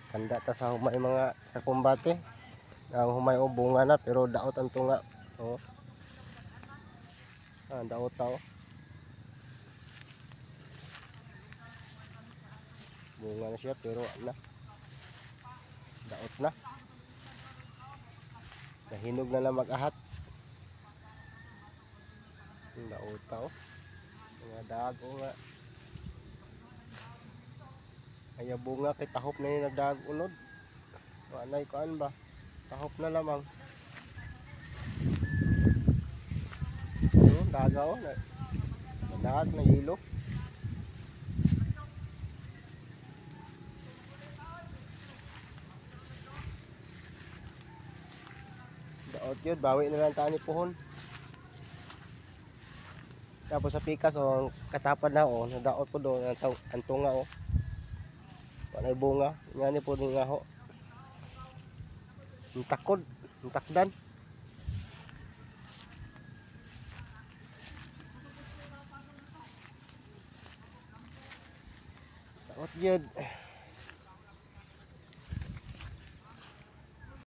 Kanda ta sa humay mga kakumbate. Ang humay o bunga na pero daot ang tunga. Oh. Daot ta oh. Bunga na siya pero na. Daot na. Nahinog na lang mag-ahat. Daot ta oh. Mga dago nga. Kaya bunga kay tahop na yung nagdaag unod. Anay kuan ba? Tahop na lamang. Dagaw na. Nadaag na hilo. Daot yun, bawi na lang tani pohon. Tapos sa pikas o katapad na o, nadaot po doon ang tunga o. Walay bunga, ngani po nga ho. Ang takod, ang takdan. Daot yun.